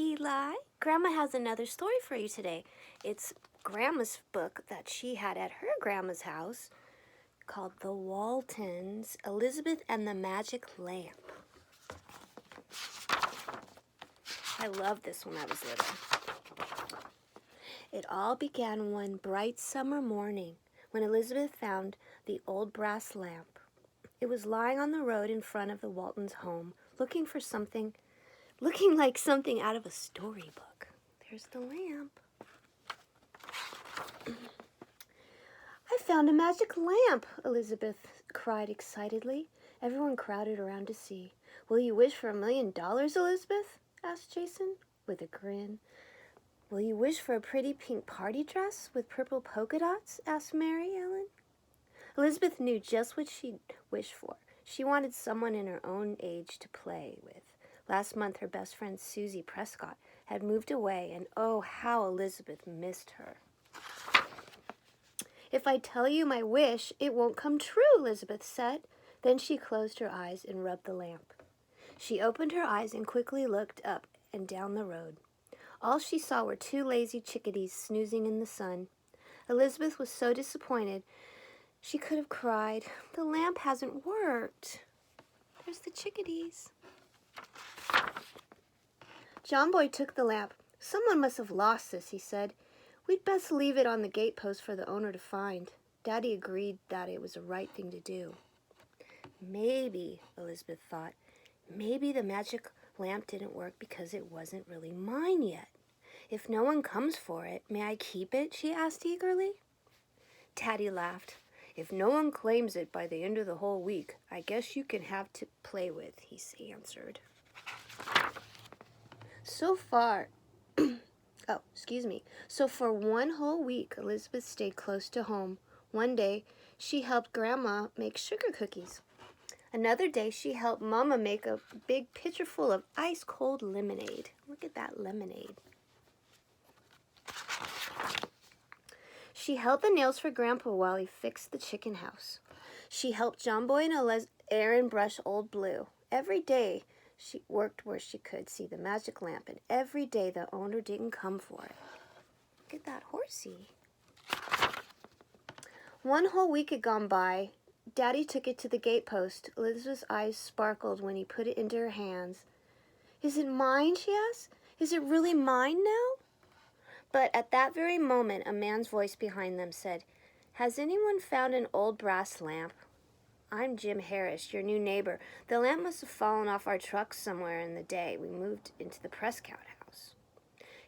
Eli. Grandma has another story for you today. It's Grandma's book that she had at her grandma's house called The Waltons, Elizabeth and the Magic Lamp. I loved this when I was little. It all began one bright summer morning when Elizabeth found the old brass lamp. It was lying on the road in front of the Waltons' home, looking like something out of a storybook. There's the lamp. I found a magic lamp, Elizabeth cried excitedly. Everyone crowded around to see. Will you wish for $1 million, Elizabeth? Asked Jason with a grin. Will you wish for a pretty pink party dress with purple polka dots? Asked Mary Ellen. Elizabeth knew just what she'd wish for. She wanted someone in her own age to play with. Last month, her best friend Susie Prescott had moved away, and oh, how Elizabeth missed her. If I tell you my wish, it won't come true, Elizabeth said. Then she closed her eyes and rubbed the lamp. She opened her eyes and quickly looked up and down the road. All she saw were 2 lazy chickadees snoozing in the sun. Elizabeth was so disappointed she could have cried. The lamp hasn't worked. There's the chickadees. John Boy took the lamp. Someone must have lost this, he said. We'd best leave it on the gatepost for the owner to find. Daddy agreed that it was the right thing to do. Maybe, Elizabeth thought, maybe the magic lamp didn't work because it wasn't really mine yet. If no one comes for it, may I keep it? She asked eagerly. Daddy laughed. If no one claims it by the end of the whole week, I guess you can have to play with, he answered. So for 1 whole week, Elizabeth stayed close to home. One day, she helped Grandma make sugar cookies. Another day, she helped Mama make a big pitcher full of ice-cold lemonade. Look at that lemonade. She held the nails for Grandpa while he fixed the chicken house. She helped John Boy and Aaron brush Old Blue. Every day, she worked where she could see the magic lamp, and every day the owner didn't come for it. Look at that horsey. 1 whole week had gone by. Daddy took it to the gatepost. Elizabeth's eyes sparkled when he put it into her hands. Is it mine, she asked. Is it really mine now? But at that very moment, a man's voice behind them said, Has anyone found an old brass lamp? I'm Jim Harris, your new neighbor. The lamp must have fallen off our truck somewhere in the day we moved into the Prescott house.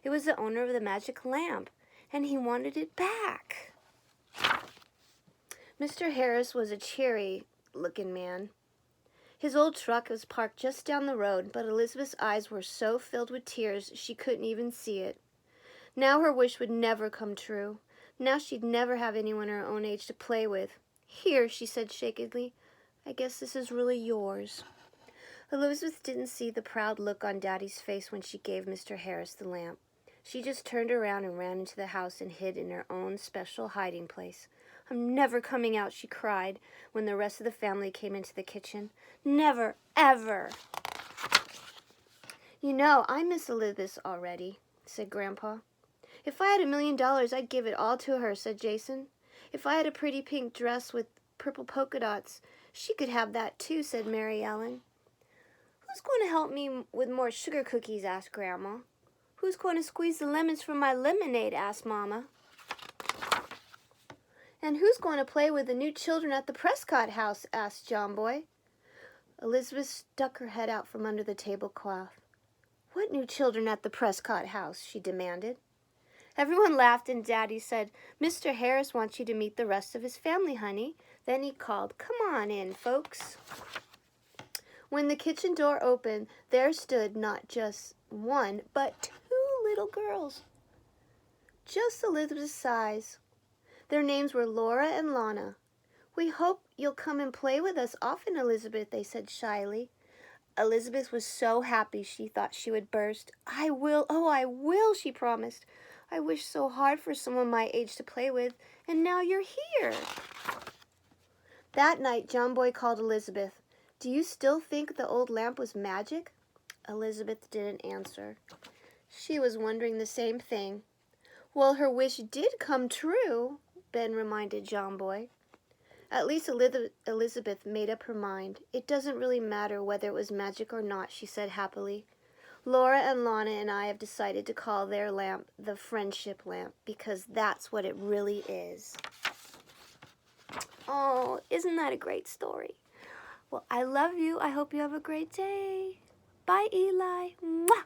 It was the owner of the magic lamp, and he wanted it back. Mr. Harris was a cheery-looking man. His old truck was parked just down the road, but Elizabeth's eyes were so filled with tears she couldn't even see it. Now her wish would never come true. Now she'd never have anyone her own age to play with. Here, she said shakily, I guess this is really yours. Elizabeth didn't see the proud look on Daddy's face when she gave Mr. Harris the lamp. She just turned around and ran into the house and hid in her own special hiding place. I'm never coming out, she cried when the rest of the family came into the kitchen. Never, ever. You know, I miss Elizabeth already, said Grandpa. If I had $1 million, I'd give it all to her, said Jason. If I had a pretty pink dress with purple polka dots, she could have that too, said Mary Ellen. Who's going to help me with more sugar cookies, asked Grandma. Who's going to squeeze the lemons from my lemonade, asked Mama. And who's going to play with the new children at the Prescott house, asked John Boy. Elizabeth stuck her head out from under the tablecloth. What new children at the Prescott house? She demanded. Everyone laughed and Daddy said, Mr. Harris wants you to meet the rest of his family, honey. Then he called, Come on in, folks. When the kitchen door opened, there stood not just 1, but 2 little girls, just Elizabeth's size. Their names were Laura and Lana. We hope you'll come and play with us often, Elizabeth, they said shyly. Elizabeth was so happy she thought she would burst. I will, oh, I will, she promised. I wish so hard for someone my age to play with, and now you're here. That night, John Boy called Elizabeth. Do you still think the old lamp was magic? Elizabeth didn't answer. She was wondering the same thing. Well, her wish did come true, Ben reminded John Boy. At least Elizabeth made up her mind. It doesn't really matter whether it was magic or not, she said happily. Laura and Lana and I have decided to call their lamp the Friendship Lamp because that's what it really is. Oh, isn't that a great story? Well, I love you. I hope you have a great day. Bye, Eli. Mwah!